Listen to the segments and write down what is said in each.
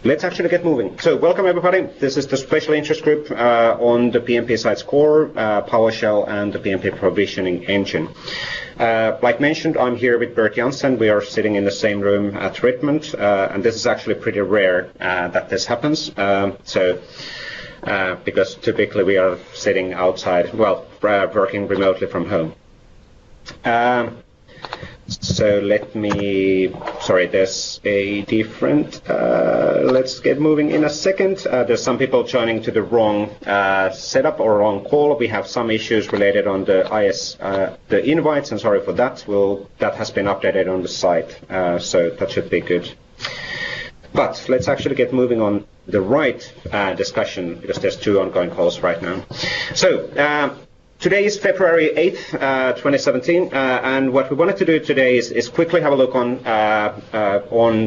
Let's actually get moving. So welcome everybody. This is the special interest group on the PnP site's core, PowerShell and the PnP provisioning engine. Like mentioned, I'm here with Bert Janssen. We are sitting in the same room at Richmond, and this is actually pretty rare that this happens. Because typically we are sitting outside, working remotely from home. So let me, there's a different, let's get moving in a second. There's some people joining to the wrong setup or wrong call. We have some issues related on the the invites, and sorry for that. That has been updated on the site, so that should be good. But let's actually get moving on the right discussion, because there's two ongoing calls right now. So today is February 8th, 2017, and what we wanted to do today is quickly have a look on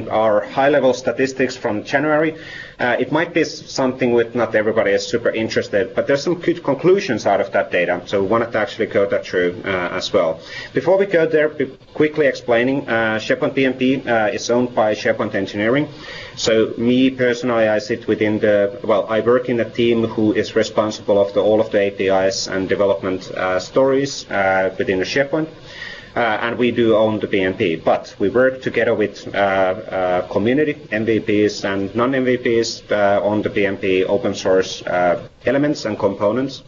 our high-level statistics from January. It might be something with not everybody is super interested, but there's some good conclusions out of that data, so we wanted to actually go that through as well. Before we go there, quickly explaining, SharePoint PnP is owned by SharePoint Engineering. So me personally, I sit within I work in a team who is responsible of all of the APIs and development stories within the SharePoint. And we do own the PnP, but we work together with community MVPs and non-MVPs on the PnP open source elements and components,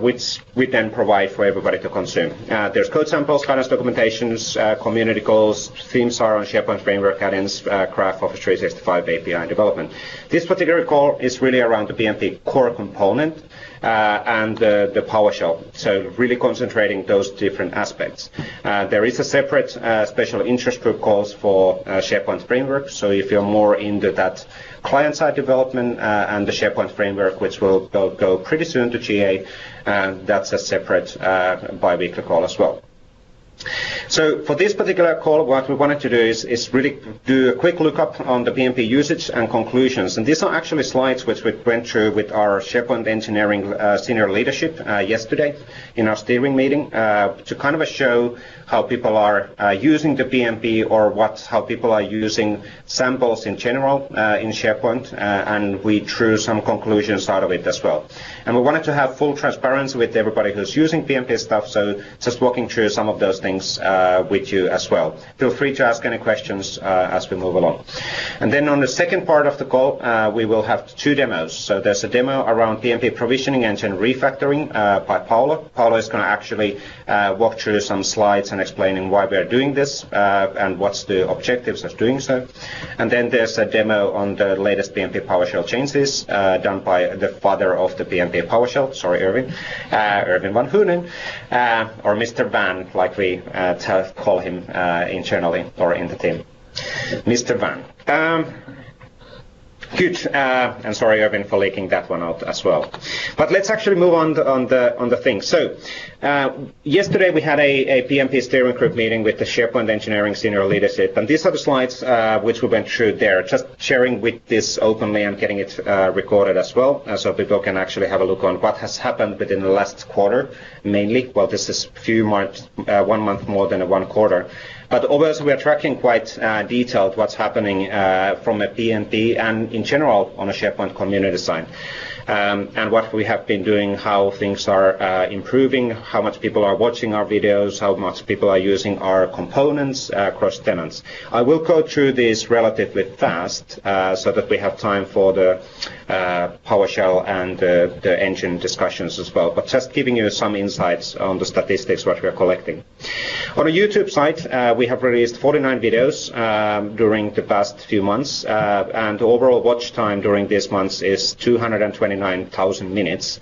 which we then provide for everybody to consume. There's code samples, guidance documentations, community goals, themes are on SharePoint Framework add-ins, Graph, Office 365 API development. This particular call is really around the PnP core component and the PowerShell, so really concentrating those different aspects. There is a separate special interest group calls for SharePoint Framework, so if you're more into that client-side development and the SharePoint Framework, which will go pretty soon to GA, that's a separate bi-weekly call as well. So for this particular call, what we wanted to do is really do a quick lookup on the PnP usage and conclusions. And these are actually slides which we went through with our SharePoint Engineering senior leadership yesterday in our steering meeting to kind of show how people are using the PnP or how people are using samples in general in SharePoint, and we drew some conclusions out of it as well. And we wanted to have full transparency with everybody who's using PnP stuff, so just walking through some of those things with you as well. Feel free to ask any questions as we move along. And then on the second part of the call, we will have two demos. So there's a demo around PnP provisioning engine refactoring by Paolo. Paolo is going to actually walk through some slides and explaining why we're doing this and what's the objectives of doing so. And then there's a demo on the latest PnP PowerShell changes done by the father of the PnP PowerShell, sorry Irvin, Irvin van Hoonen, or Mr. Van, like we call him internally or in the team, Mr. Van. Good, and sorry Irvin for leaking that one out as well. But let's actually move on the thing. So yesterday we had a PnP steering group meeting with the SharePoint Engineering senior leadership, and these are the slides which we went through there, just sharing with this openly and getting it recorded as well, so people can actually have a look on what has happened within the last quarter, mainly. Well, this is few months, 1 month more than one quarter. But obviously we are tracking quite detailed what's happening from a PnP and in general on a SharePoint community side. And what we have been doing, how things are improving, how much people are watching our videos, how much people are using our components across tenants. I will go through this relatively fast so that we have time for the PowerShell and the engine discussions as well, but just giving you some insights on the statistics what we are collecting. On the YouTube site, we have released 49 videos during the past few months, and the overall watch time during these months is 229,000 minutes,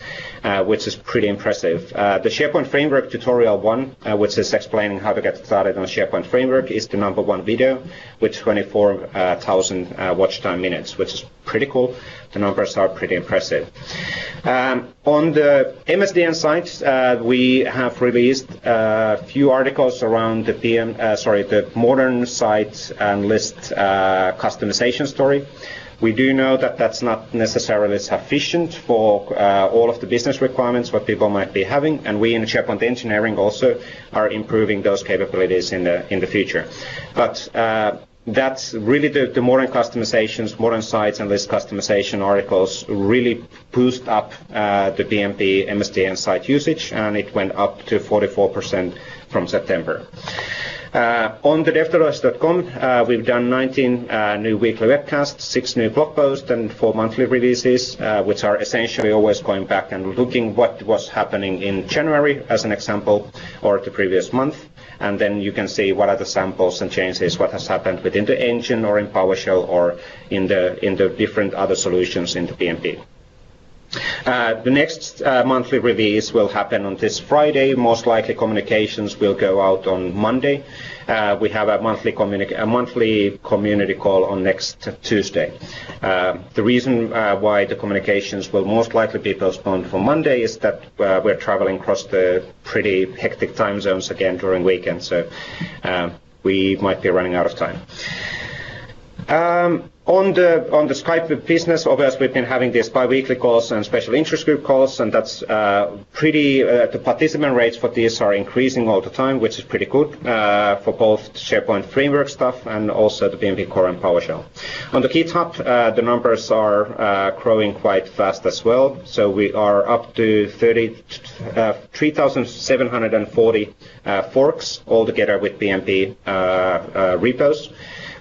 which is pretty impressive. The SharePoint Framework Tutorial 1, which is explaining how to get started on SharePoint Framework, is the #1 video with 24,000 watch time minutes, which is pretty cool. The numbers are pretty impressive. On the MSDN site, we have released a few articles around the the modern site and list customization story. We do know that that's not necessarily sufficient for all of the business requirements what people might be having, and we in SharePoint Engineering also are improving those capabilities in the future. But that's really the modern customizations, modern sites and list customization articles really boost up the PnP MSDN site usage, and it went up to 44% from September. On the devdevice.com, we've done 19 new weekly webcasts, 6 new blog posts, and 4 monthly releases, which are essentially always going back and looking what was happening in January, as an example, or the previous month. And then you can see what are the samples and changes, what has happened within the engine or in PowerShell or in the different other solutions in the PnP. The next monthly release will happen on this Friday. Most likely communications will go out on Monday. We have a monthly community call on next Tuesday. The reason why the communications will most likely be postponed for Monday is that we're traveling across the pretty hectic time zones again during weekends, so we might be running out of time. On the Skype business, obviously we've been having these bi-weekly calls and special interest group calls, and that's the participant rates for these are increasing all the time, which is pretty good for both SharePoint framework stuff and also the PnP core and PowerShell. On the GitHub, the numbers are growing quite fast as well, so we are up to 3,740 forks altogether with PnP repos,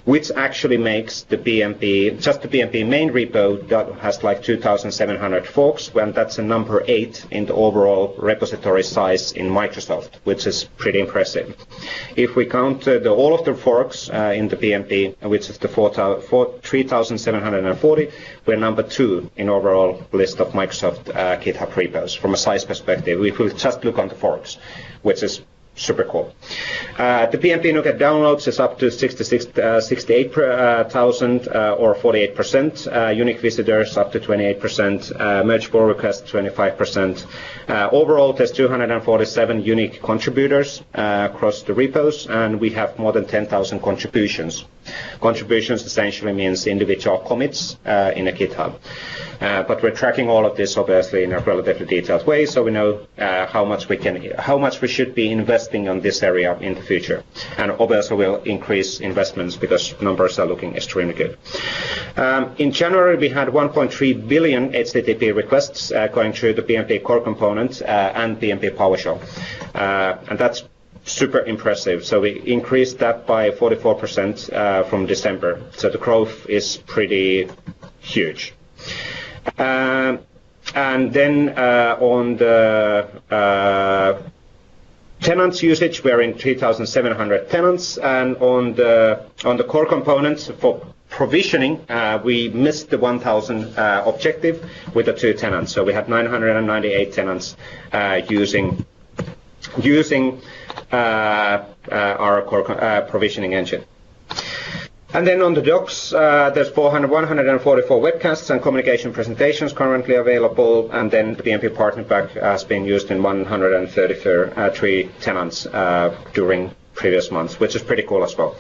which actually makes the PnP, just the PnP main repo that has like 2,700 forks, when that's a number 8 in the overall repository size in Microsoft, which is pretty impressive. If we count all of the forks in the PnP, which is the 3,740, we're number 2 in overall list of Microsoft GitHub repos from a size perspective. If we just look on the forks, which is super cool. The PnP NuGet downloads is up to 68,000 or 48%. Unique visitors up to 28%. Merge pull requests 25%. Overall, there's 247 unique contributors across the repos, and we have more than 10,000 contributions. Contributions essentially means individual commits in a GitHub. But we're tracking all of this obviously in a relatively detailed way, so we know how much we should be investing on this area in the future. And obviously we'll increase investments because numbers are looking extremely good. In January we had 1.3 billion HTTP requests going through the PnP core component and PnP PowerShell. And that's super impressive. So we increased that by 44% from December. So the growth is pretty huge. And then on the tenants usage, we're in 3,700 tenants, and on the core components for provisioning, we missed the 1,000 objective with the 2 tenants. So we had 998 tenants using our core provisioning engine. And then on the docs, there's 144 webcasts and communication presentations currently available, and then the PnP Partner Pack has been used in 133 tenants during previous months, which is pretty cool as well.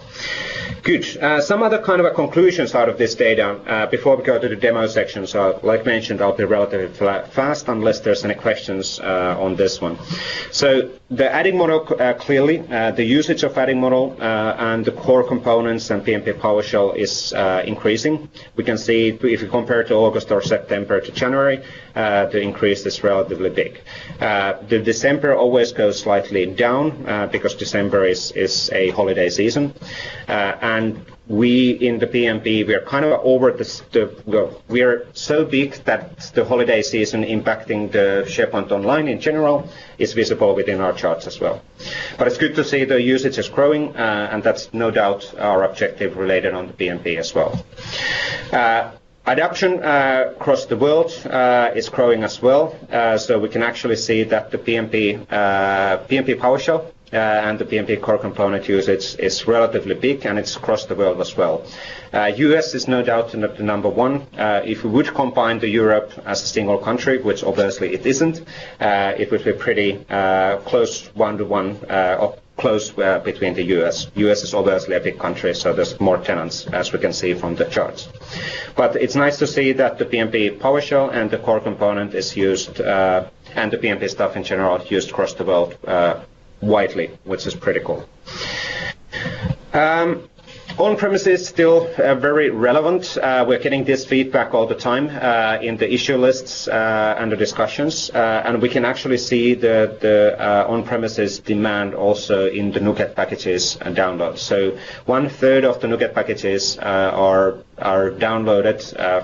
Good. Some other kind of conclusions out of this data before we go to the demo section. So, like mentioned, I'll be relatively fast unless there's any questions on this one. So, the adding model, clearly, the usage of adding model and the core components and PnP PowerShell is increasing. We can see if you compare to August or September to January, the increase is relatively big. The December always goes slightly down because December is a holiday season. And we in the PnP, we are kind of over we are so big that the holiday season impacting the SharePoint Online in general is visible within our charts as well. But it's good to see the usage is growing, and that's no doubt our objective related on the PnP as well. Adoption across the world is growing as well, so we can actually see that the PnP PowerShell and the PnP core component usage is relatively big, and it's across the world as well. US is no doubt the number 1. If we would combine the Europe as a single country, which obviously it isn't, it would be pretty close 1-to-1 or close between the US. US is obviously a big country, so there's more tenants, as we can see from the charts. But it's nice to see that the PnP PowerShell and the core component is used, and the PnP stuff in general used across the world widely, which is pretty cool. On On-premises still very relevant. We're getting this feedback all the time in the issue lists and the discussions, and we can actually see the on-premises demand also in the NuGet packages and downloads. So 1/3 of the NuGet packages are downloaded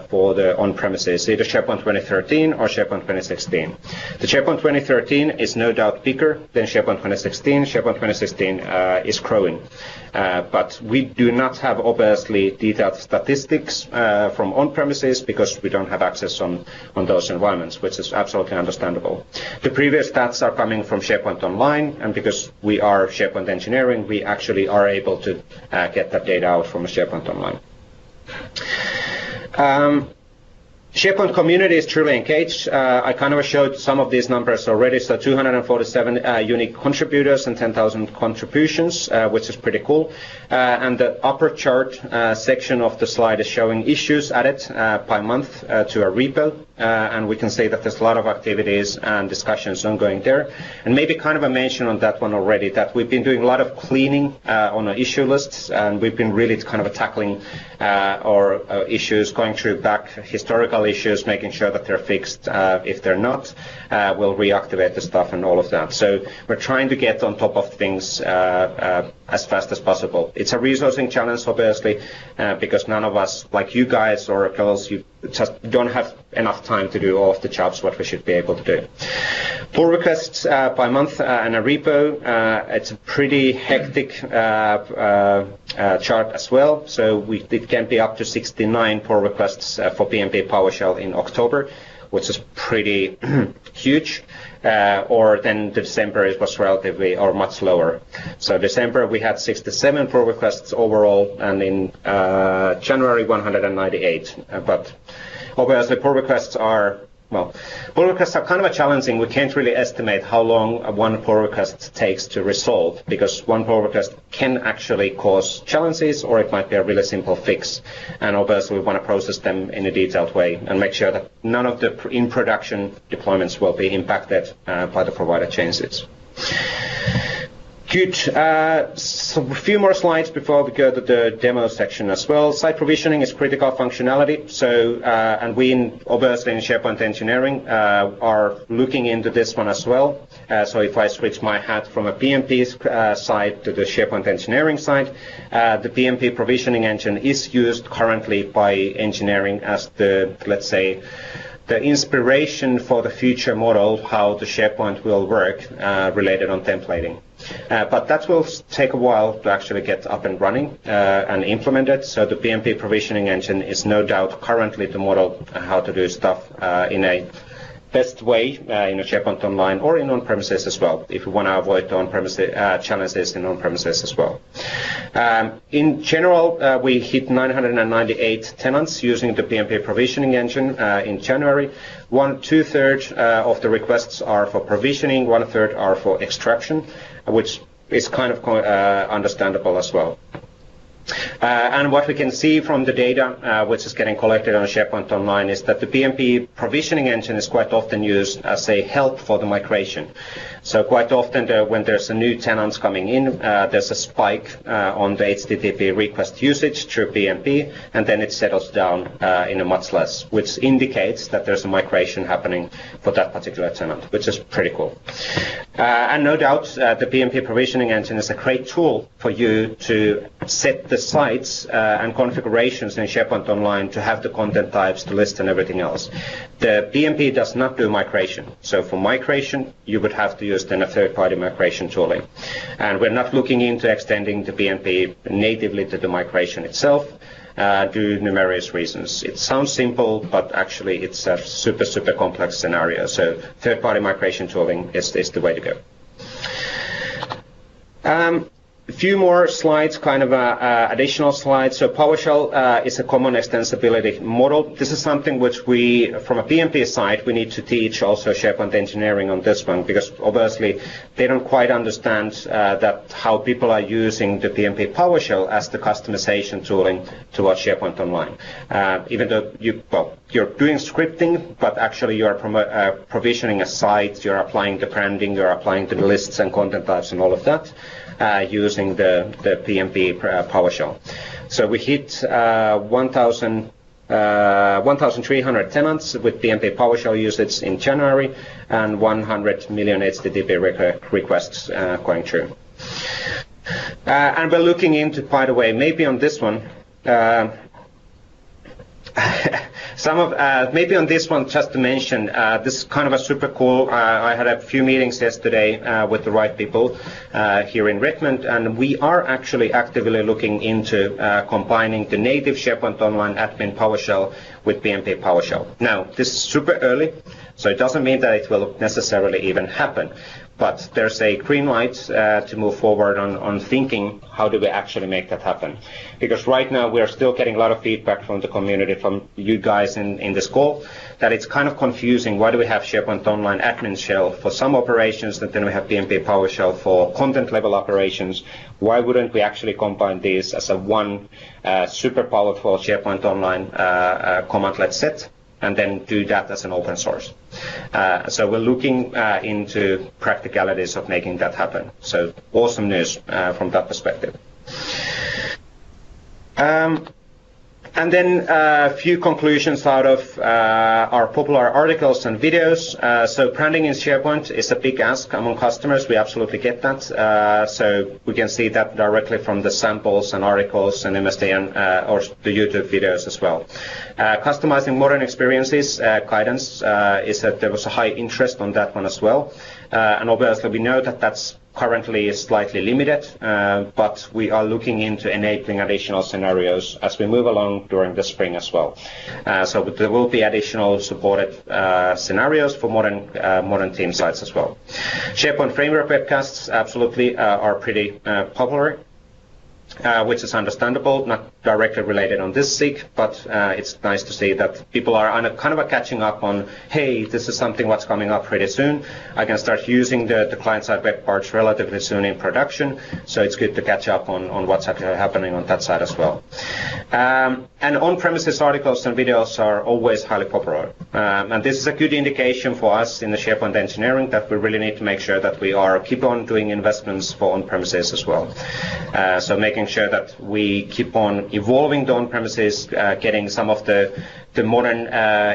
for the on-premises, either SharePoint 2013 or SharePoint 2016. The SharePoint 2013 is no doubt bigger than SharePoint 2016. SharePoint 2016 is growing. But we do not have obviously detailed statistics from on-premises because we don't have access on those environments, which is absolutely understandable. The previous stats are coming from SharePoint Online, and because we are SharePoint Engineering, we actually are able to get that data out from SharePoint Online. SharePoint community is truly engaged. I kind of showed some of these numbers already. So 247 unique contributors and 10,000 contributions, which is pretty cool. And the upper chart section of the slide is showing issues added by month to a repo. And we can see that there's a lot of activities and discussions ongoing there. And maybe kind of a mention on that one already, that we've been doing a lot of cleaning on our issue lists, and we've been really kind of tackling our issues, going through back historical issues, making sure that they're fixed. If they're not, we'll reactivate the stuff and all of that. So we're trying to get on top of things as fast as possible. It's a resourcing challenge, obviously, because none of us, like you guys or girls, you just don't have enough time to do all of the jobs what we should be able to do. Pull requests by month and a repo. It's a pretty hectic chart as well. So it can be up to 69 pull requests for PnP PowerShell in October, which is pretty huge. Or then December it was relatively or much lower. So December we had 67 pull requests overall, and in January 198. But obviously pull requests are kind of challenging. We can't really estimate how long one pull request takes to resolve, because one pull request can actually cause challenges, or it might be a really simple fix. And obviously we want to process them in a detailed way and make sure that none of the in-production deployments will be impacted by the provider changes. Good. So a few more slides before we go to the demo section as well. Site provisioning is critical functionality. So, and we obviously in SharePoint Engineering are looking into this one as well. So if I switch my hat from a PnP side to the SharePoint Engineering side, the PnP provisioning engine is used currently by engineering as the, let's say, the inspiration for the future model, how the SharePoint will work related on templating. But that will take a while to actually get up and running and implemented. So the PnP provisioning engine is no doubt currently the model how to do stuff in a best way in a SharePoint Online or in on-premises as well, if you want to avoid the on-premises challenges in on-premises as well. In general, we hit 998 tenants using the PnP provisioning engine in January. 2/3 of the requests are for provisioning, 1/3 are for extraction, which is kind of understandable as well. And what we can see from the data which is getting collected on SharePoint Online is that the PnP provisioning engine is quite often used as a help for the migration. So quite often when there's a new tenants coming in, there's a spike on the HTTP request usage through PnP, and then it settles down in a much less, which indicates that there's a migration happening for that particular tenant, which is pretty cool. And no doubt the PnP provisioning engine is a great tool for you to set the sites and configurations in SharePoint Online to have the content types, the list, and everything else. The PnP does not do migration. So for migration, you would have to use then a third-party migration tooling. And we're not looking into extending the PnP natively to the migration itself due to numerous reasons. It sounds simple, but actually it's a super, super complex scenario. So third-party migration tooling is the way to go. A few more slides, kind of additional slides. So PowerShell is a common extensibility model. This is something which we, from a PnP side, we need to teach also SharePoint Engineering on this one, because obviously they don't quite understand that how people are using the PnP PowerShell as the customization tooling towards SharePoint Online. Even though you're doing scripting, but actually you're provisioning a site, you're applying the branding, you're applying the lists and content types and all of that. Using using the PnP PowerShell. So we hit 1,300 tenants with PnP PowerShell usage in January, and 100 million HTTP requests going through. And we're looking into, by the way, maybe on this one, maybe on this one, just to mention, this is kind of a super cool. I had a few meetings yesterday with the right people here in Redmond, and we are actually actively looking into combining the native SharePoint Online admin PowerShell with PnP PowerShell. Now, this is super early, so it doesn't mean that it will necessarily even happen. But there's a green light to move forward on thinking how do we actually make that happen. Because right now we are still getting a lot of feedback from the community, from you guys in this call, that it's kind of confusing. Why do we have SharePoint Online admin shell for some operations, and then we have PnP PowerShell for content level operations? Why wouldn't we actually combine these as a one super powerful SharePoint Online commandlet set, and then do that as an open source? So we're looking into practicalities of making that happen. So awesome news from that perspective. And then a few conclusions out of our popular articles and videos. So branding in SharePoint is a big ask among customers. We absolutely get that. So we can see that directly from the samples and articles and MSD and or the YouTube videos as well. Customizing modern experiences guidance is that there was a high interest on that one as well. And obviously we know that that's currently slightly limited, but we are looking into enabling additional scenarios as we move along during the spring as well. So there will be additional supported scenarios for modern team sites as well. SharePoint Framework webcasts absolutely are pretty popular. Which is understandable, not directly related on this SIG, but it's nice to see that people are kind of catching up on, hey, this is something what's coming up pretty soon. I can start using the client-side web parts relatively soon in production, so it's good to catch up on what's actually happening on that side as well. And on-premises articles and videos are always highly popular. And this is a good indication for us in the SharePoint Engineering that we really need to make sure that we keep on doing investments for on-premises as well. So making sure that we keep on evolving the on-premises, getting some of the modern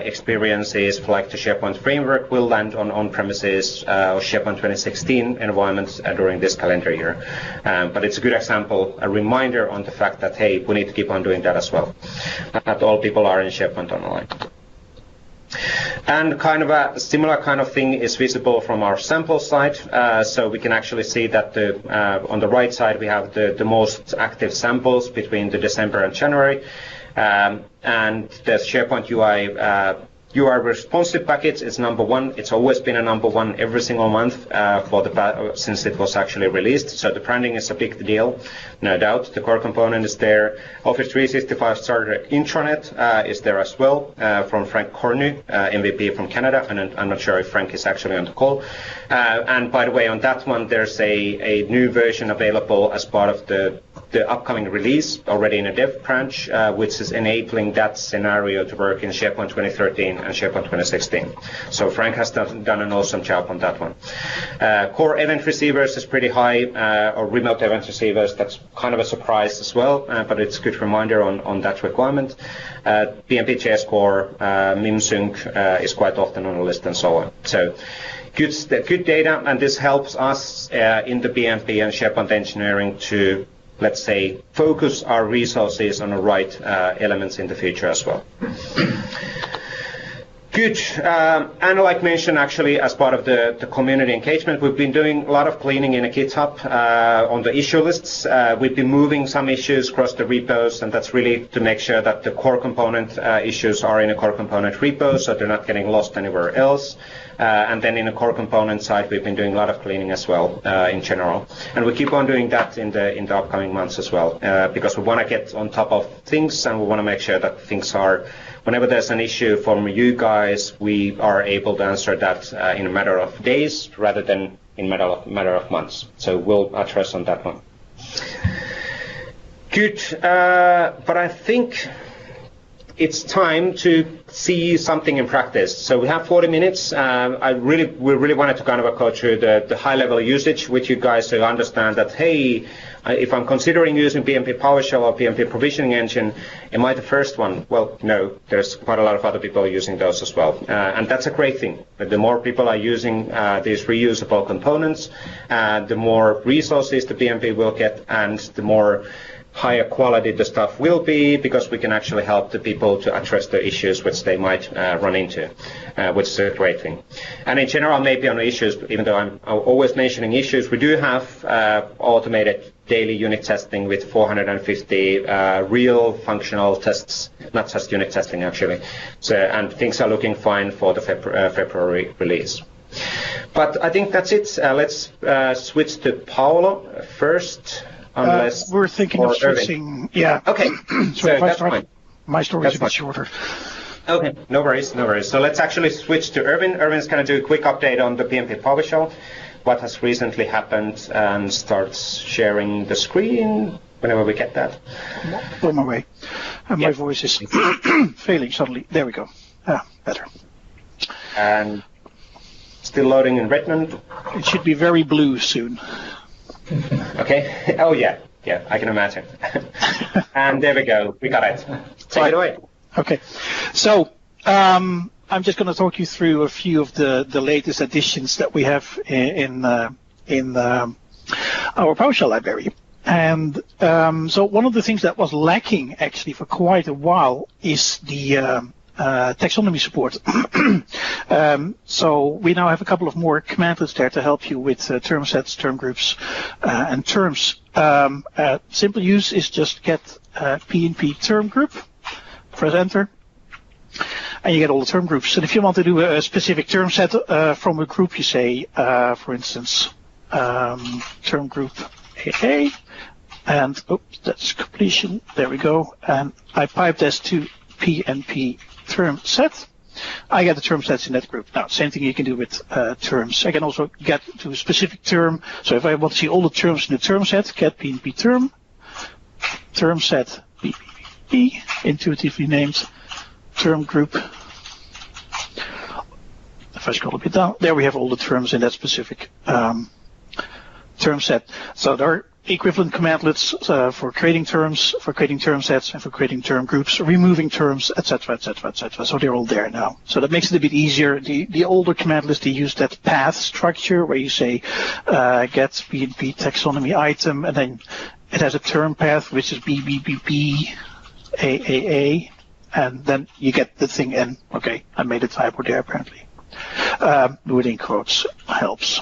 experiences like the SharePoint Framework will land on-premises or SharePoint 2016 environments during this calendar year. But it's a good example, a reminder on the fact that, hey, we need to keep on doing that as well. Not all people are in SharePoint Online. And kind of a similar kind of thing is visible from our sample side. So we can actually see that on the right side we have the most active samples between the December and January. And the SharePoint UI responsive package is number one. It's always been a number one every single month since it was actually released. So the branding is a big deal, no doubt. The core component is there. Office 365 Starter Intranet is there as well from Frank Cornu, MVP from Canada. And I'm not sure if Frank is actually on the call. And by the way, on that one, there's a new version available as part of the upcoming release already in a dev branch, which is enabling that scenario to work in SharePoint 2013 and SharePoint 2016. So Frank has done an awesome job on that one. Core event receivers is pretty high, or remote event receivers. That's kind of a surprise as well, but it's a good reminder on that requirement. PnP JS Core, MimSync is quite often on the list and so on. So good data, and this helps us in the PnP and SharePoint Engineering to, let's say, focus our resources on the right elements in the future as well. Good. And like mentioned, actually, as part of the community engagement, we've been doing a lot of cleaning in a GitHub on the issue lists. We've been moving some issues across the repos, and that's really to make sure that the core component issues are in a core component repo, so they're not getting lost anywhere else. And then in the core component side, we've been doing a lot of cleaning as well in general. And we keep on doing that in the upcoming months as well, because we want to get on top of things, and we want to make sure that things are, whenever there's an issue from you guys, we are able to answer that in a matter of days rather than in a matter of months. So we'll address on that one. Good. But I think it's time to see something in practice. So we have 40 minutes. We really wanted to kind of go through the high-level usage with you guys to understand that, hey, if I'm considering using PnP PowerShell or PnP provisioning engine, am I the first one? Well, no, there's quite a lot of other people using those as well. And that's a great thing. The more people are using these reusable components, the more resources the PnP will get, and the more higher quality the stuff will be, because we can actually help the people to address the issues which they might run into, which is a great thing. And in general, maybe on issues, even though I'm always mentioning issues, we do have automated daily unit testing with 450 real functional tests, not just unit testing actually. So, and things are looking fine for the February release. But I think that's it. Let's switch to Paolo first. Unless we're thinking of switching. Yeah. Okay. So if I start, my story is a bit shorter. Okay. No worries. No worries. So let's actually switch to Erwin. Erwin's going to do a quick update on the PnP PowerShell, what has recently happened, and starts sharing the screen whenever we get that. On my way. And my voice is failing suddenly. There we go. Better. And still loading in Redmond. It should be very blue soon. Okay. Oh, yeah. Yeah, I can imagine. And there we go. We got it. Take it away. Okay. So I'm just going to talk you through a few of the latest additions that we have in our PowerShell library. And so one of the things that was lacking actually for quite a while is the taxonomy support. So we now have a couple of more commandlets there to help you with term sets, term groups, and terms. Simple use is just get PnP term group, press enter, and you get all the term groups. And if you want to do a specific term set from a group, you say, for instance, term group AA, and oops, that's completion. There we go. And I pipe this to PnP term set. I get the term sets in that group. Now, same thing you can do with terms. I can also get to a specific term. So if I want to see all the terms in the term set, get PnP term set PnP, intuitively named term group. If I scroll a bit down, there we have all the terms in that specific term set. So there are equivalent commandlets for creating terms, for creating term sets, and for creating term groups, removing terms, etc., etc., etc. So they're all there now. So that makes it a bit easier. The older commandlets, they use that path structure where you say get PnP taxonomy item, and then it has a term path which is BBBB, AAA, and then you get the thing in. Okay, I made a typo there apparently. Within quotes helps.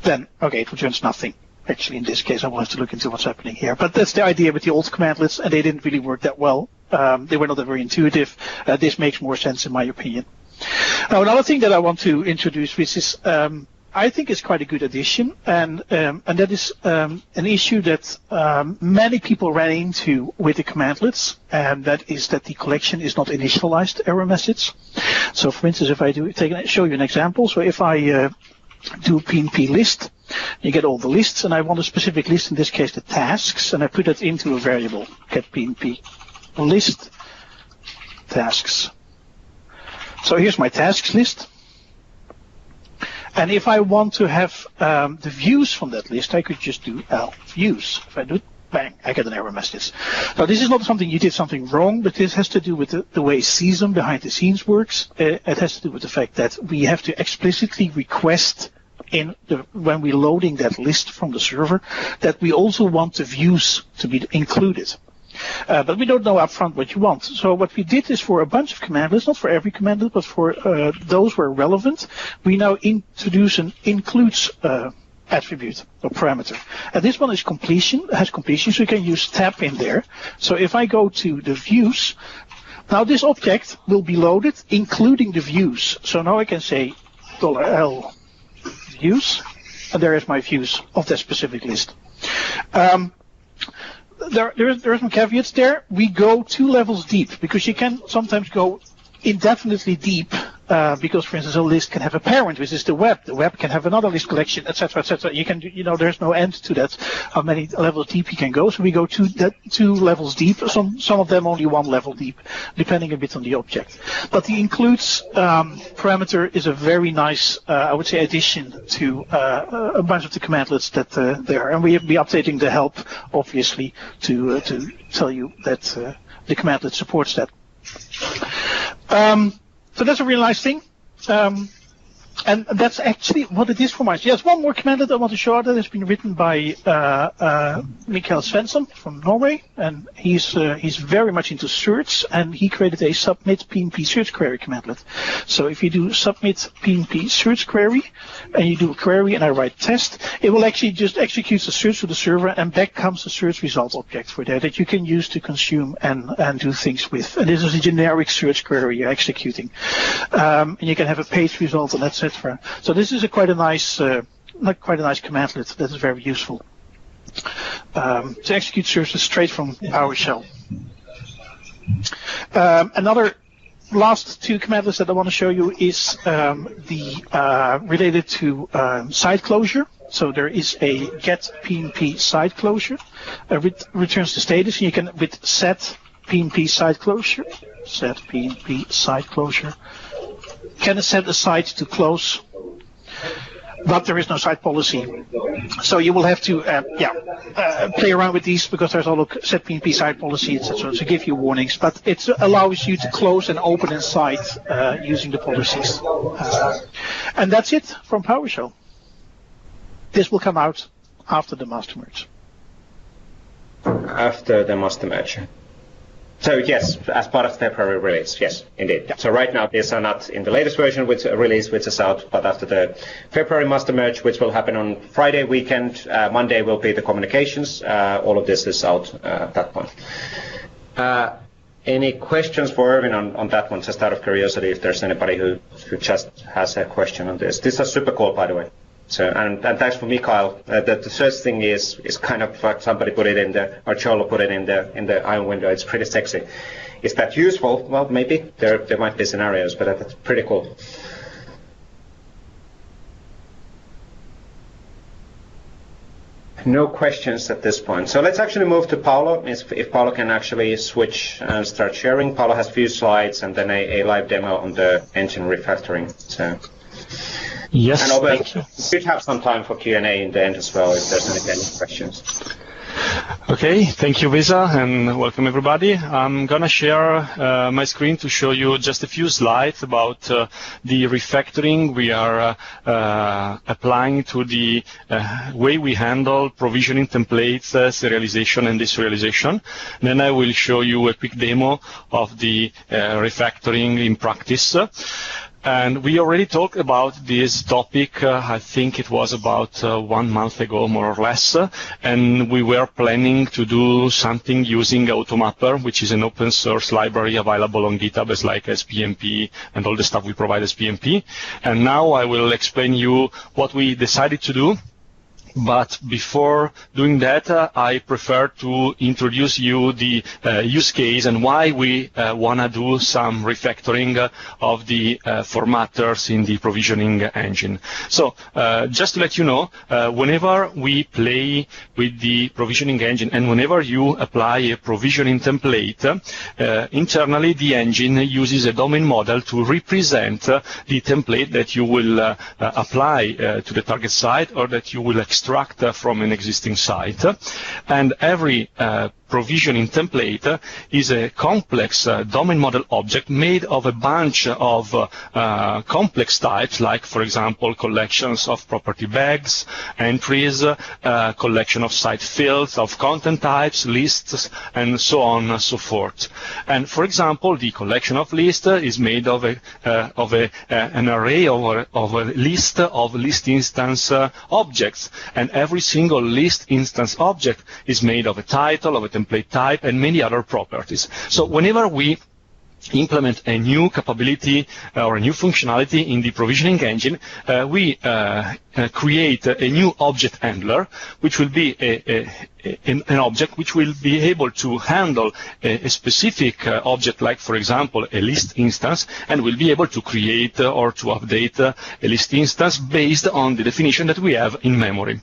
Then, okay, it returns nothing. Actually, in this case, I will have to look into what's happening here. But that's the idea with the old commandlets, and they didn't really work that well. They were not very intuitive. This makes more sense, in my opinion. Now, another thing that I want to introduce, which is, I think is quite a good addition, and that is an issue that many people ran into with the commandlets, and that is that the collection is not initialized error message. So, for instance, if I show you an example, so if I do PnP list, you get all the lists, and I want a specific list, in this case the tasks, and I put it into a variable, get PnP list tasks. So here's my tasks list, and if I want to have the views from that list, I could just do L views. If I do it, bang, I get an error message. Now this is not something you did something wrong, but this has to do with the way CSM behind the scenes works. It has to do with the fact that we have to explicitly request when we're loading that list from the server that we also want the views to be included. But we don't know upfront what you want. So what we did is for a bunch of commandlets, not for every commandlet, but for those who are relevant, we now introduce an includes attribute or parameter. And this one is completion, has completion, so you can use tab in there. So if I go to the views, now this object will be loaded including the views. So now I can say $L views, and there is my views of that specific list. There are some caveats there. We go 2 levels deep because you can sometimes go indefinitely deep because, for instance, a list can have a parent, which is the web. The web can have another list collection, etc., etc. You can, there's no end to that. How many levels deep you can go? So we go two levels deep. Some of them only one level deep, depending a bit on the object. But the includes parameter is a very nice, I would say, addition to a bunch of the commandlets that there are, and we will be updating the help, obviously, to tell you that the commandlet supports that. So that's a really nice thing. And that's actually what it is for my. Yes, one more commandlet I want to show that has been written by Mikael Svensson from Norway, and he's very much into search, and he created a submit PnP search query commandlet. So if you do submit PnP search query, and you do a query and I write test, it will actually just execute the search to the server, and back comes the search result object for that you can use to consume and do things with. And this is a generic search query you're executing, and you can have a page result and etc. So this is quite a nice commandlet that is very useful to execute searches straight from PowerShell. Another last two commandlets that I want to show you is related to site closure. So there is a get PnP site closure, returns the status, and you can with set PnP site closure, can set a site to close, but there is no site policy. So you will have to play around with these, because there's all set PnP site policy, etc. to give you warnings, but it allows you to close and open a site using the policies. And that's it from PowerShell. This will come out after the master merge. After the master merge. So yes, as part of the February release, yes, indeed. Yeah. So right now these are not in the latest version which is out, but after the February master merge, which will happen on Friday weekend, Monday will be the communications. All of this is out at that point. Any questions for Erwin on that one, just out of curiosity, if there's anybody who just has a question on this? This is super cool, by the way. So, and thanks for Mikael. The search thing is kind of like somebody put it in the, or Cholo put it in the Ion window. It's pretty sexy. Is that useful? Well, maybe there might be scenarios, but that's pretty cool. No questions at this point. So let's actually move to Paolo. If Paolo can actually switch and start sharing. Paolo has a few slides and then a live demo on the engine refactoring. So. Yes, and we should have some time for Q&A in the end as well, if there's any questions. Okay, thank you, Visa, and welcome everybody. I'm going to share my screen to show you just a few slides about the refactoring we are applying to the way we handle provisioning templates, serialization and deserialization. Then I will show you a quick demo of the refactoring in practice. And we already talked about this topic, I think it was about 1 month ago, more or less, and we were planning to do something using Automapper, which is an open source library available on GitHub as like as PnP and all the stuff we provide as PnP. And now I will explain you what we decided to do. But before doing that, I prefer to introduce you the use case and why we want to do some refactoring of the formatters in the provisioning engine. So just to let you know, whenever we play with the provisioning engine and whenever you apply a provisioning template, internally the engine uses a domain model to represent the template that you will apply to the target site or that you will extract from an existing site. And every provisioning template is a complex domain model object made of a bunch of complex types, like, for example, collections of property bags, entries, collection of site fields, of content types, lists, and so on and so forth. And, for example, the collection of lists is made of an array of a list of list instance objects, and every single list instance object is made of a title, of a template type, and many other properties. So whenever we implement a new capability or a new functionality in the provisioning engine, we create a new object handler, which will be an object which will be able to handle a specific object, like, for example, a list instance, and will be able to create or to update a list instance based on the definition that we have in memory.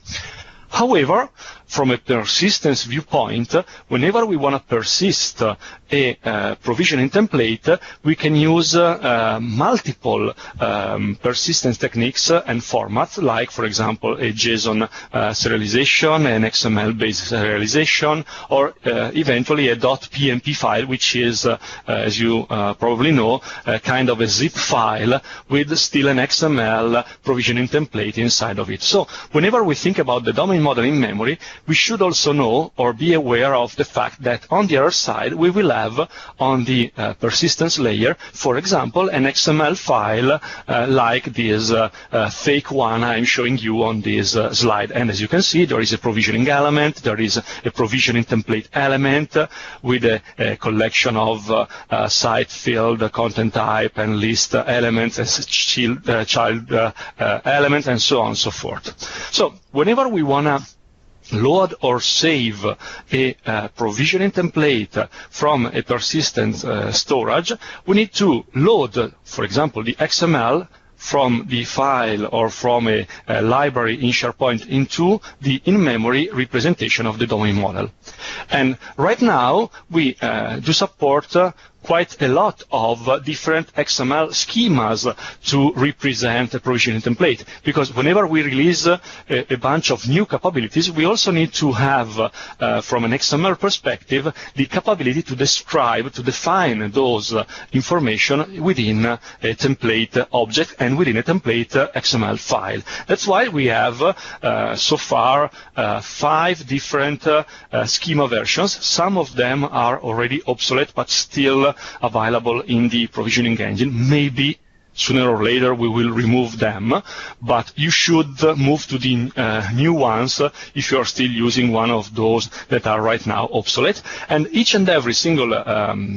However, from a persistence viewpoint, whenever we want to persist a provisioning template, we can use multiple persistence techniques and formats, like, for example, a JSON serialization, an XML-based serialization, or eventually a .pnp file, which is, as you probably know, kind of a zip file with still an XML provisioning template inside of it. So whenever we think about the domain model in memory, we should also know or be aware of the fact that on the other side we will have on the persistence layer, for example, an XML file like this fake one I'm showing you on this slide. And as you can see, there is a provisioning element, there is a provisioning template element with a collection of site field, content type, and list elements, as child elements, and so on and so forth. So whenever we want to load or save a provisioning template from a persistent storage, we need to load, for example, the XML from the file or from a library in SharePoint into the in-memory representation of the domain model. And right now, we do support quite a lot of different XML schemas to represent a provisioning template, because whenever we release a bunch of new capabilities, we also need to have, from an XML perspective, the capability to describe, to define those information within a template object and within a template XML file. That's why we have so far 5 different schema versions. Some of them are already obsolete, but still available in the provisioning engine. Maybe sooner or later we will remove them, but you should move to the new ones if you are still using one of those that are right now obsolete. And each and every single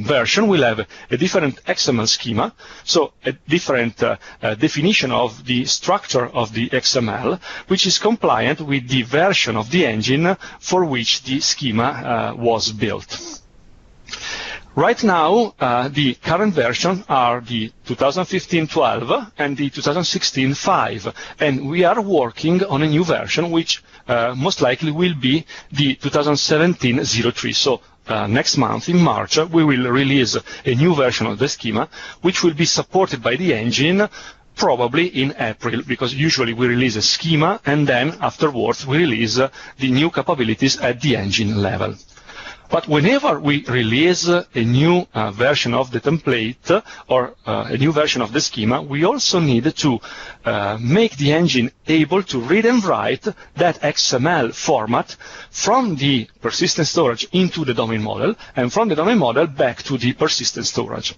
version will have a different XML schema, so a different definition of the structure of the XML, which is compliant with the version of the engine for which the schema was built. Right now, the current version are the 2015-12 and the 2016-5, and we are working on a new version which most likely will be the 2017-03. So next month, in March, we will release a new version of the schema, which will be supported by the engine probably in April, because usually we release a schema and then afterwards we release the new capabilities at the engine level. But whenever we release a new version of the template or a new version of the schema, we also need to make the engine able to read and write that XML format from the persistent storage into the domain model, and from the domain model back to the persistent storage.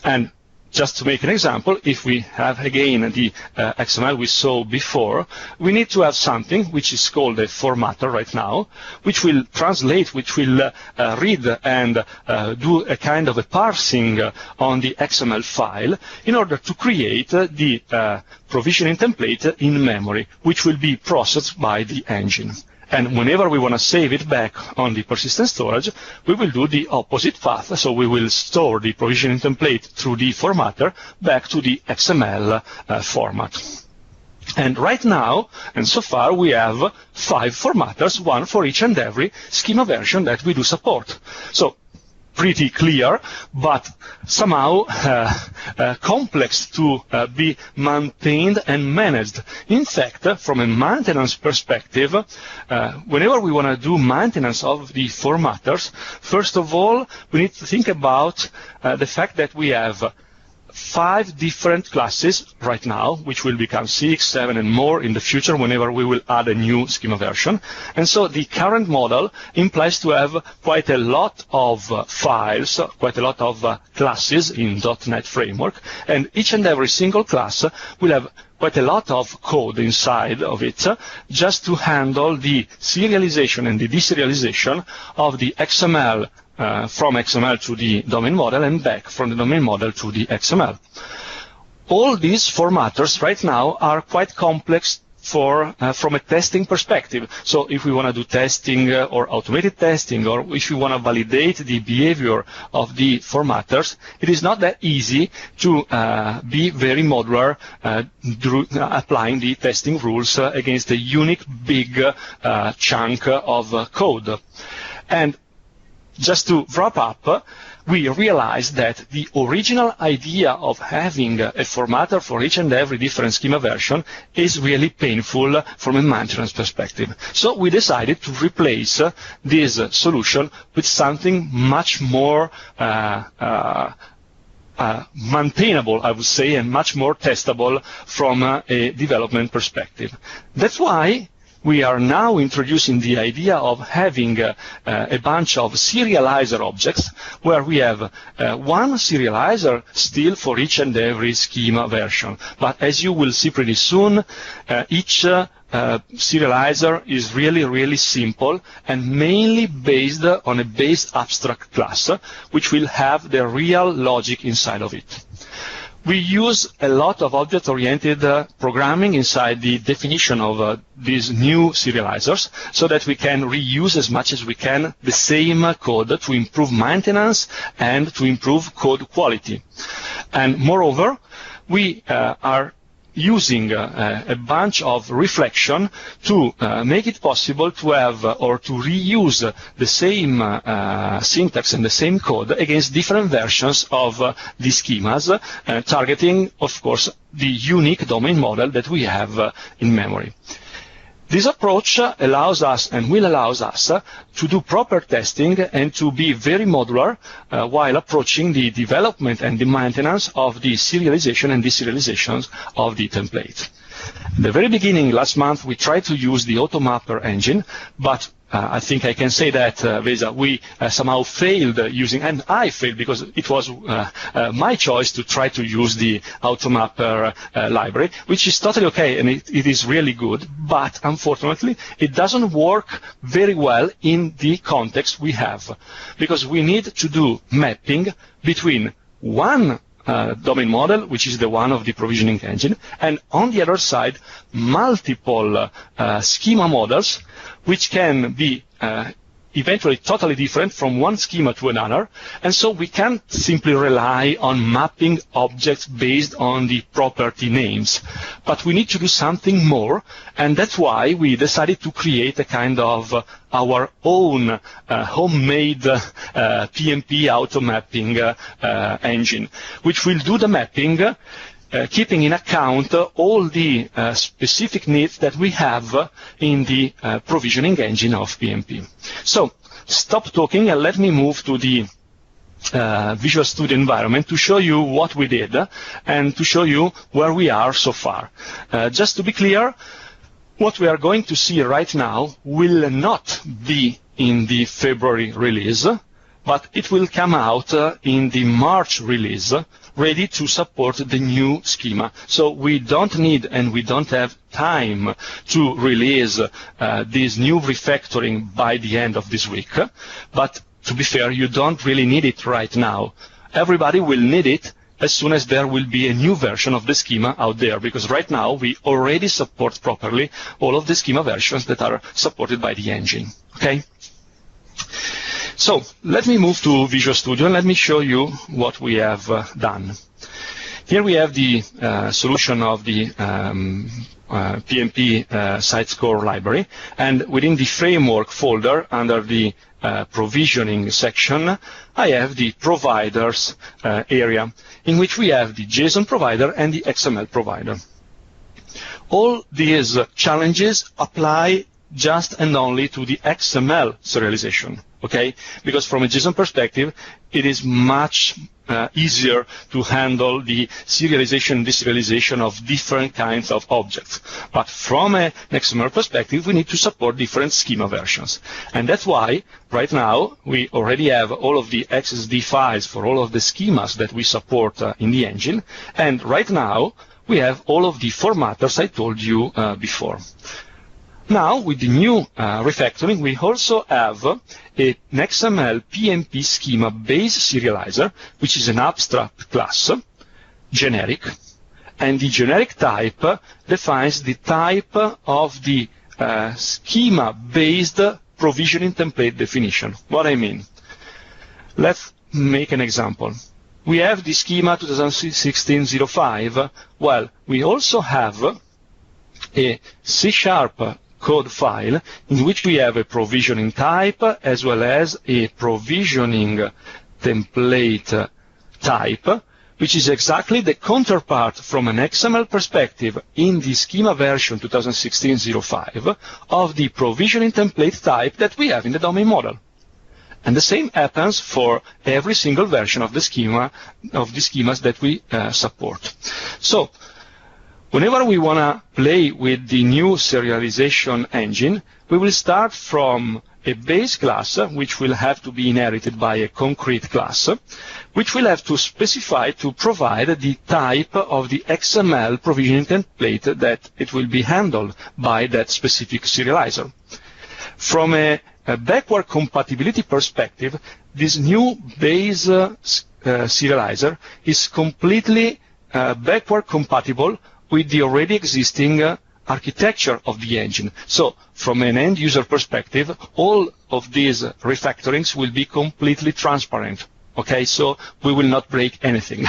And just to make an example, if we have again the XML we saw before, we need to have something which is called a formatter right now, which will translate, which will read and do a kind of a parsing on the XML file in order to create the provisioning template in memory, which will be processed by the engine. And whenever we want to save it back on the persistent storage, we will do the opposite path. So we will store the provisioning template through the formatter back to the XML format. And right now, and so far, we have 5 formatters, one for each and every schema version that we do support. So pretty clear, but somehow complex to be maintained and managed. In fact, from a maintenance perspective, whenever we want to do maintenance of the formatters, first of all, we need to think about the fact that we have 5 different classes right now, which will become 6, 7, and more in the future whenever we will add a new schema version. And so the current model implies to have quite a lot of files, quite a lot of classes in .NET framework, and each and every single class will have quite a lot of code inside of it just to handle the serialization and the deserialization of the XML from XML to the domain model and back from the domain model to the XML. All these formatters right now are quite complex from a testing perspective. So if we want to do testing or automated testing, or if we want to validate the behavior of the formatters, it is not that easy to be very modular applying the testing rules against a unique big chunk of code. And just to wrap up, we realized that the original idea of having a formatter for each and every different schema version is really painful from a maintenance perspective. So we decided to replace this solution with something much more maintainable, I would say, and much more testable from a development perspective. That's why we are now introducing the idea of having a bunch of serializer objects where we have one serializer still for each and every schema version. But as you will see pretty soon, each serializer is really, really simple and mainly based on a base abstract class, which will have the real logic inside of it. We use a lot of object-oriented programming inside the definition of these new serializers so that we can reuse as much as we can the same code to improve maintenance and to improve code quality. And moreover, we are using a bunch of reflection to make it possible to have or to reuse the same syntax and the same code against different versions of the schemas, targeting, of course, the unique domain model that we have in memory. This approach allows us and will allow us to do proper testing and to be very modular while approaching the development and the maintenance of the serialization and deserializations of the template. At the very beginning, last month, we tried to use the AutoMapper engine, but I think I can say that, Vesa, we somehow failed using, and I failed because it was my choice to try to use the AutoMapper library, which is totally okay, and it is really good, but unfortunately, it doesn't work very well in the context we have, because we need to do mapping between one domain model, which is the one of the provisioning engine, and on the other side, multiple schema models, which can be eventually totally different from one schema to another, and so we can't simply rely on mapping objects based on the property names. But we need to do something more, and that's why we decided to create a kind of our own homemade PnP auto mapping engine, which will do the mapping keeping in account all the specific needs that we have in the provisioning engine of PnP. So, stop talking and let me move to the Visual Studio environment to show you what we did and to show you where we are so far. Just to be clear, what we are going to see right now will not be in the February release, but it will come out in the March release, ready to support the new schema. So we don't need and we don't have time to release this new refactoring by the end of this week. But to be fair, you don't really need it right now. Everybody will need it as soon as there will be a new version of the schema out there, because right now we already support properly all of the schema versions that are supported by the engine. Okay? So let me move to Visual Studio and let me show you what we have done. Here we have the solution of the PnP site score library, and within the framework folder under the provisioning section, I have the providers area, in which we have the JSON provider and the XML provider. All these challenges apply just and only to the XML serialization, okay? Because from a JSON perspective, it is much easier to handle the serialization and deserialization of different kinds of objects. But from an XML perspective, we need to support different schema versions. And that's why, right now, we already have all of the XSD files for all of the schemas that we support in the engine. And right now, we have all of the formatters I told you before. Now, with the new refactoring, we also have an XML PnP schema-based serializer, which is an abstract class, generic, and the generic type defines the type of the schema-based provisioning template definition. What I mean? Let's make an example. We have the schema 2016-05. Well, we also have a C# code file in which we have a provisioning type as well as a provisioning template type, which is exactly the counterpart from an XML perspective in the schema version 2016-05 of the provisioning template type that we have in the domain model. And the same happens for every single version of the schema, of the schemas that we support. So, whenever we want to play with the new serialization engine, we will start from a base class, which will have to be inherited by a concrete class, which will have to specify to provide the type of the XML provisioning template that it will be handled by that specific serializer. From a backward compatibility perspective, this new base serializer is completely backward compatible with the already existing architecture of the engine. So from an end user perspective, all of these refactorings will be completely transparent. Okay, so we will not break anything,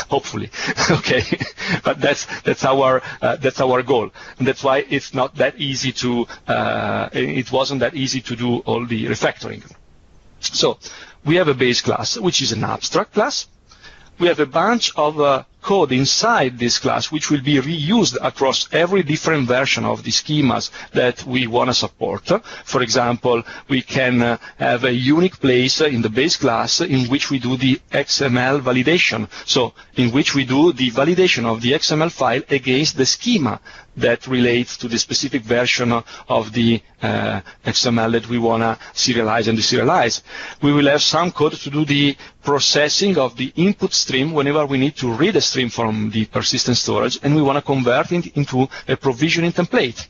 hopefully. Okay, but that's our goal, and that's why it's not that easy to. It wasn't that easy to do all the refactoring. So we have a base class, which is an abstract class. We have a bunch of code inside this class which will be reused across every different version of the schemas that we want to support. For example, we can have a unique place in the base class in which we do the XML validation, so in which we do the validation of the XML file against the schema that relates to the specific version of the XML that we want to serialize and deserialize. We will have some code to do the processing of the input stream whenever we need to read a stream from the persistent storage and we want to convert it into a provisioning template.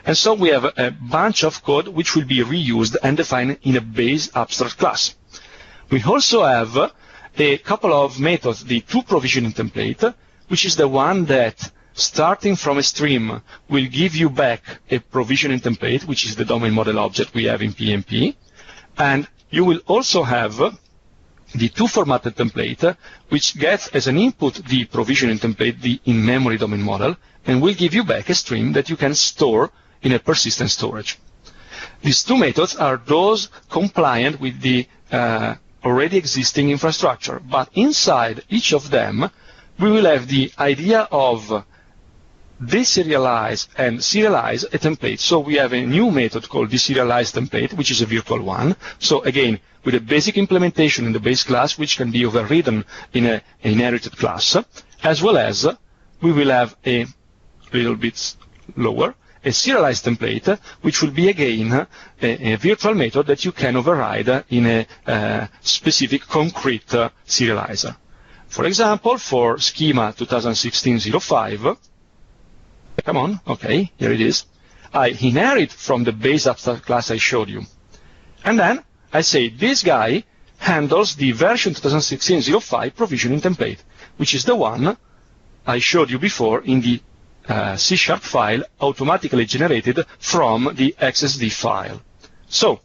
And so we have a bunch of code which will be reused and defined in a base abstract class. We also have a couple of methods, the toProvisioning template, which is the one that starting from a stream will give you back a provisioning template, which is the domain model object we have in PnP. And you will also have the toFormatted template, which gets as an input the provisioning template, the in-memory domain model, and will give you back a stream that you can store in a persistent storage. These two methods are those compliant with the already existing infrastructure, but inside each of them, we will have the idea of deserialize and serialize a template. So we have a new method called deserialize template, which is a virtual one. So again, with a basic implementation in the base class, which can be overridden in an inherited class, as well as we will have a little bit lower, a serialized template, which will be again a virtual method that you can override in a specific concrete serializer. For example, for schema 2016-05, come on, okay, here it is. I inherit from the base abstract class I showed you. And then I say this guy handles the version 2016-05 provisioning template, which is the one I showed you before in the C# file automatically generated from the XSD file. So,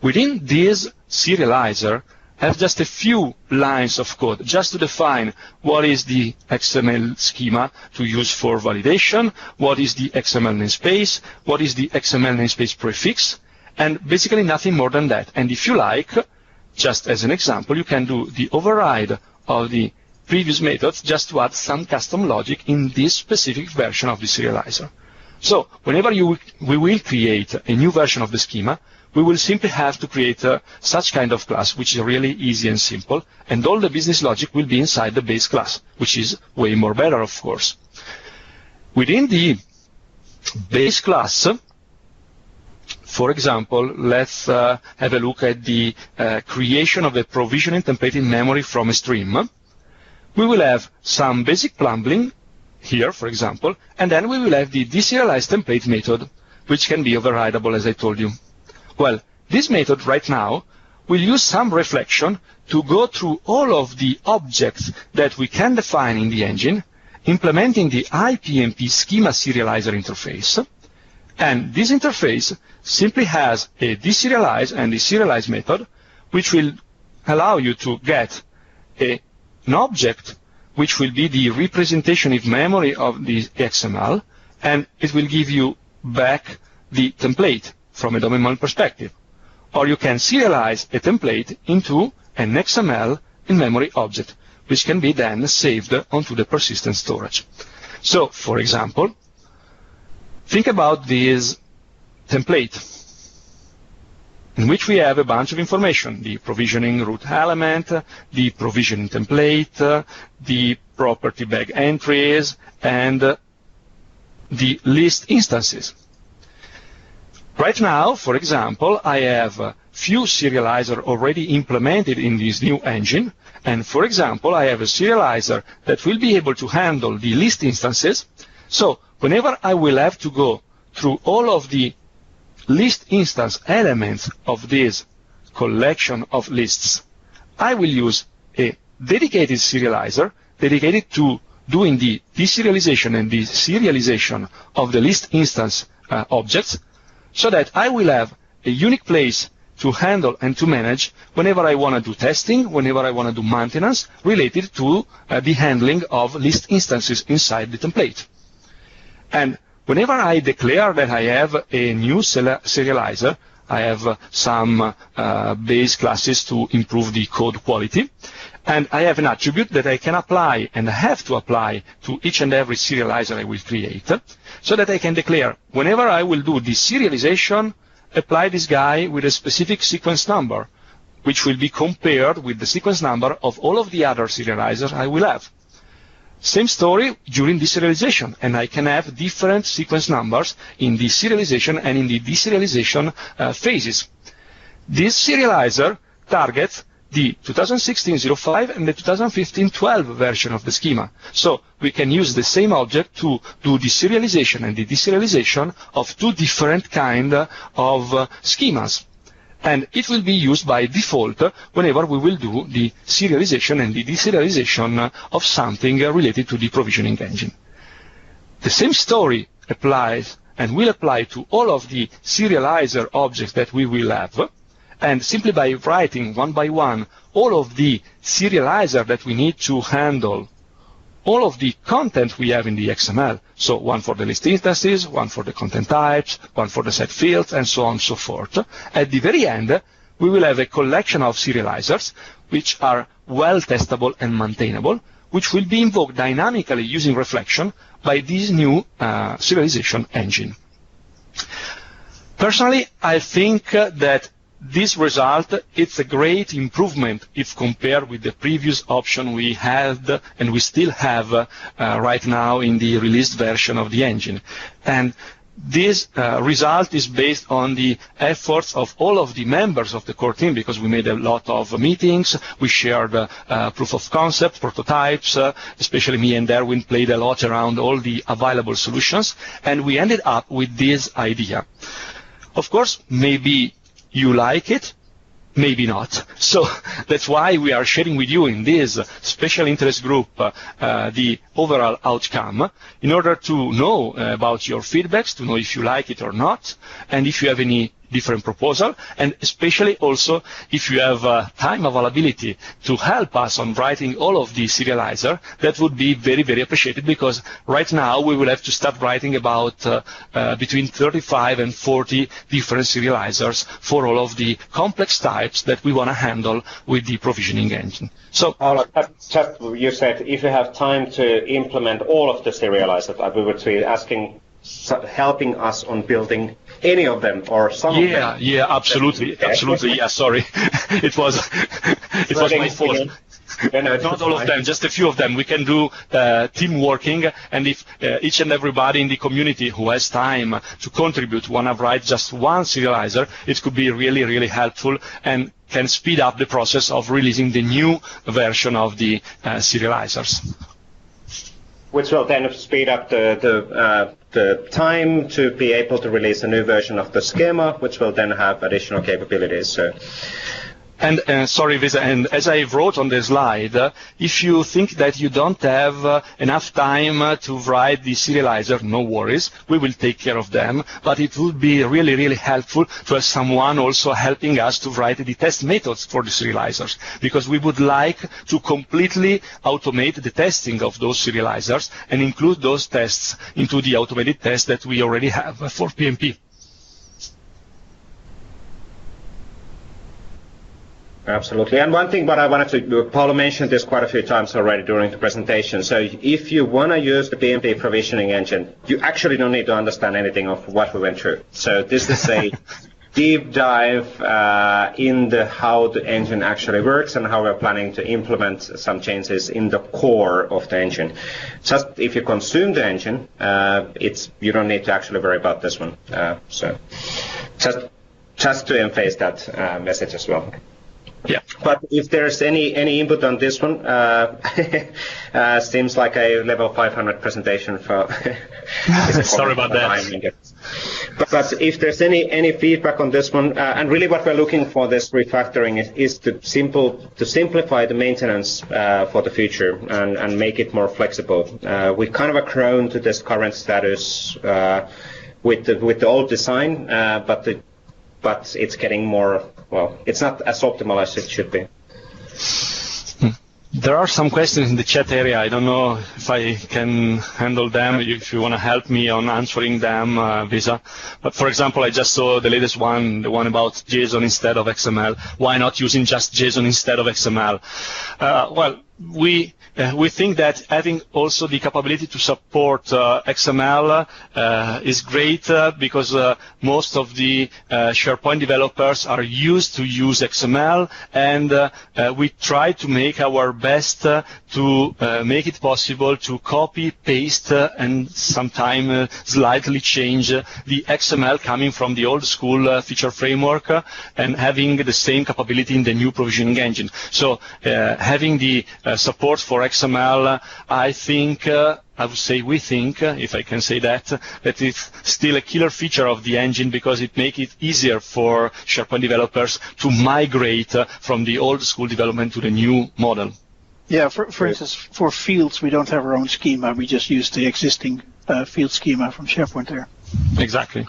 within this serializer, have just a few lines of code just to define what is the XML schema to use for validation, what is the XML namespace, what is the XML namespace prefix, and basically nothing more than that. And if you like, just as an example, you can do the override of the previous methods just to add some custom logic in this specific version of the serializer. So whenever we will create a new version of the schema, we will simply have to create such kind of class, which is really easy and simple, and all the business logic will be inside the base class, which is way more better, of course. Within the base class, for example, let's have a look at the creation of a provisioning template in memory from a stream. We will have some basic plumbing here, for example, and then we will have the deserialize template method, which can be overridable, as I told you. Well, this method right now will use some reflection to go through all of the objects that we can define in the engine, implementing the PnP schema serializer interface. And this interface simply has a deserialize and a serialize method, which will allow you to get an object which will be the representation in memory of the XML, and it will give you back the template from a domain model perspective. Or you can serialize a template into an XML in-memory object, which can be then saved onto the persistent storage. So, for example, think about this template in which we have a bunch of information: the provisioning root element, the provisioning template, the property bag entries, and the list instances. Right now, for example, I have a few serializer already implemented in this new engine, and for example, I have a serializer that will be able to handle the list instances. So whenever I will have to go through all of the list instance elements of this collection of lists, I will use a dedicated serializer dedicated to doing the deserialization and the serialization of the list instance objects, so that I will have a unique place to handle and to manage whenever I want to do testing, whenever I want to do maintenance related to the handling of list instances inside the template. And whenever I declare that I have a new serializer, I have some base classes to improve the code quality, and I have an attribute that I can apply and have to apply to each and every serializer I will create, so that I can declare whenever I will do the serialization, apply this guy with a specific sequence number, which will be compared with the sequence number of all of the other serializers I will have. Same story during deserialization, and I can have different sequence numbers in the serialization and in the deserialization phases. This serializer targets the 2016-05 and the 2015-12 version of the schema. So we can use the same object to do the serialization and the deserialization of two different kinds of schemas. And it will be used by default whenever we will do the serialization and the deserialization of something related to the provisioning engine. The same story applies and will apply to all of the serializer objects that we will have. And simply by writing one by one all of the serializer that we need to handle all of the content we have in the XML, so one for the list instances, one for the content types, one for the set fields, and so on and so forth. At the very end, we will have a collection of serializers which are well testable and maintainable, which will be invoked dynamically using reflection by this new serialization engine. Personally, I think that this result, it's a great improvement if compared with the previous option we had and we still have right now in the released version of the engine. And this result is based on the efforts of all of the members of the core team, because we made a lot of meetings, we shared proof of concept, prototypes, especially me and Erwin played a lot around all the available solutions, and we ended up with this idea. Of course, maybe you like it, maybe not. So that's why we are sharing with you in this special interest group the overall outcome, in order to know about your feedbacks, to know if you like it or not, and if you have any different proposal, and especially also if you have time availability to help us on writing all of the serializer. That would be very, very appreciated, because right now we will have to start writing about between 35 and 40 different serializers for all of the complex types that we want to handle with the provisioning engine. So, just you said if you have time to implement all of the serializers, we would be asking, helping us on building any of them or some of them. Yeah, absolutely, absolutely. Yeah, sorry, it was my fault. Not all of them, just a few of them. We can do team working, and if each and everybody in the community who has time to contribute want to write just one serializer, it could be really, really helpful and can speed up the process of releasing the new version of the serializers. which will then speed up the time to be able to release a new version of the schema, which will then have additional capabilities. So. And sorry, Visa, and as I wrote on the slide, if you think that you don't have enough time to write the serializer, no worries, we will take care of them, but it would be really, really helpful to have someone also helping us to write the test methods for the serializers, because we would like to completely automate the testing of those serializers and include those tests into the automated tests that we already have for PnP. Absolutely. And one thing, but I wanted to, Paolo mentioned this quite a few times already during the presentation. So if you want to use the PnP provisioning engine, you actually don't need to understand anything of what we went through. So this is a deep dive in how the engine actually works and how we're planning to implement some changes in the core of the engine. Just if you consume the engine, you don't need to actually worry about this one. So just to emphasize that message as well. Yeah. But if there's any input on this one, seems like a level 500 presentation for. Sorry about that. But if there's any feedback on this one, and really what we're looking for this refactoring is to simplify the maintenance for the future and make it more flexible. We've kind of grown to this current status with the old design, but it's getting more, well, it's not as optimal as it should be. There are some questions in the chat area. I don't know if I can handle them, if you want to help me on answering them, Visa. But for example, I just saw the latest one, the one about JSON instead of XML. Why not using just JSON instead of XML? Well, we think that having also the capability to support XML is great because most of the SharePoint developers are used to use XML, and we try to make our best to make it possible to copy, paste, and sometimes slightly change the XML coming from the old school feature framework and having the same capability in the new provisioning engine. So having the support for XML, I think, I would say we think, if I can say that it's still a killer feature of the engine because it makes it easier for SharePoint developers to migrate from the old school development to the new model. Yeah, for instance, for fields, we don't have our own schema. We just use the existing field schema from SharePoint there. Exactly.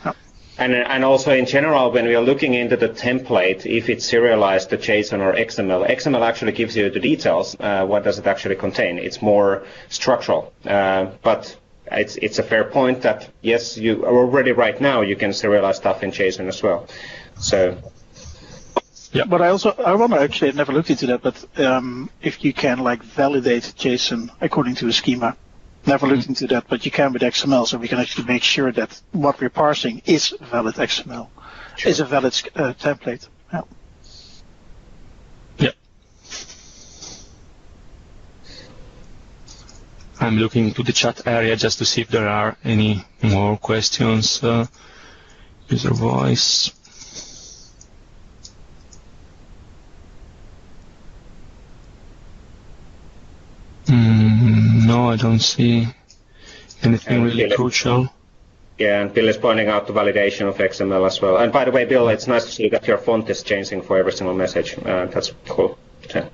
Yeah. And also in general, when we are looking into the template, if it's serialized to JSON or XML actually gives you the details. What does it actually contain? It's more structural. But it's a fair point that, yes, you already right now you can serialize stuff in JSON as well. So. Yeah, but I want to actually, I've never looked into that, but if you can like validate JSON according to a schema. Never looked into that, but you can with XML, so we can actually make sure that what we're parsing is valid XML, sure. Is a valid template. Yeah. Yeah. I'm looking to the chat area just to see if there are any more questions. User voice. No, I don't see anything really crucial. Yeah, and Bill is pointing out the validation of XML as well. And by the way, Bill, it's nice to see that your font is changing for every single message. That's cool.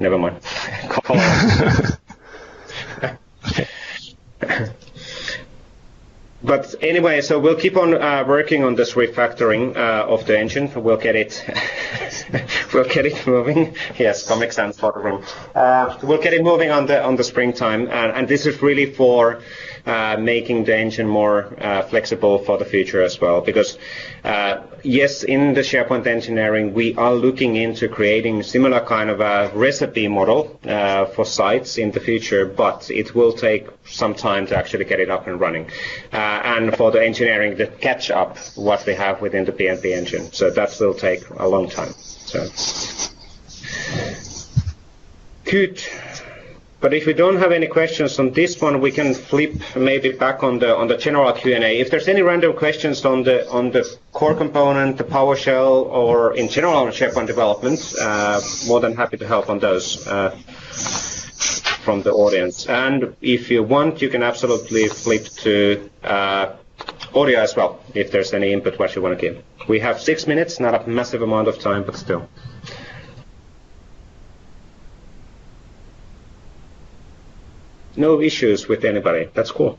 Never mind. But anyway, so we'll keep on working on this refactoring of the engine. We'll get it, moving. Yes, Comic Sans for the room. We'll get it moving on the springtime, and this is really for making the engine more flexible for the future as well. Because yes, in the SharePoint Engineering, we are looking into creating similar kind of a recipe model for sites in the future, but it will take some time to actually get it up and running. And for the engineering to catch up what we have within the PnP engine. So that will take a long time. So good. But if we don't have any questions on this one, we can flip maybe back on the general Q&A. If there's any random questions on the core component, the PowerShell, or in general on SharePoint development, more than happy to help on those. from the audience. And if you want, you can absolutely flip to audio as well, if there's any input what you want to give. We have 6 minutes, not a massive amount of time, but still. No issues with anybody. That's cool.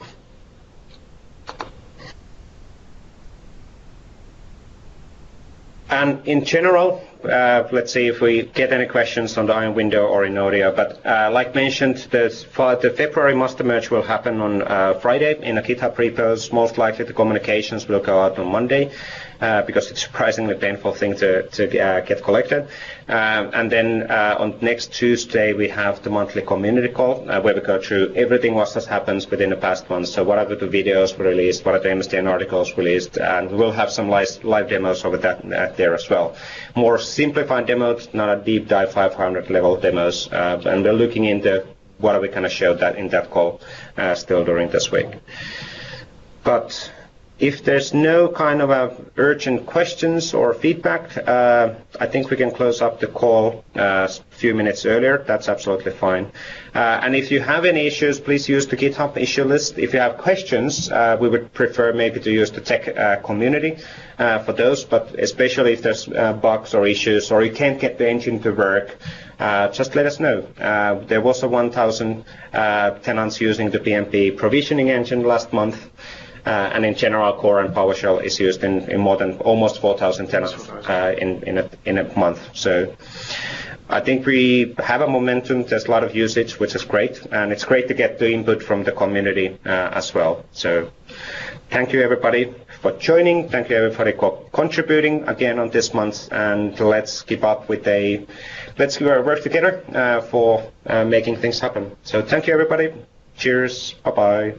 And in general, let's see if we get any questions on the Iron Window or in audio. But like mentioned, the February master merge will happen on Friday in a GitHub repos. Most likely the communications will go out on Monday because it's a surprisingly painful thing to get collected. And then on next Tuesday, we have the monthly community call where we go through everything what has happened within the past month. So what are the videos released, what are the MSDN articles released, and we will have some live demos over that there as well. More simplified demos, not a deep dive 500 level demos, and we're looking into what are we going to show that in that call still during this week. But if there's no kind of urgent questions or feedback, I think we can close up the call a few minutes earlier. That's absolutely fine. And if you have any issues, please use the GitHub issue list. If you have questions, we would prefer maybe to use the tech community for those, but especially if there's bugs or issues or you can't get the engine to work, just let us know. There was a 1,000 tenants using the PnP provisioning engine last month. And in general, Core and PowerShell is used in more than almost 4,000 tenants in a month. So I think we have a momentum. There's a lot of usage, which is great. And it's great to get the input from the community as well. So thank you, everybody, for joining. Thank you, everybody, for contributing again on this month. And let's keep up with let's work together for making things happen. So thank you, everybody. Cheers. Bye-bye.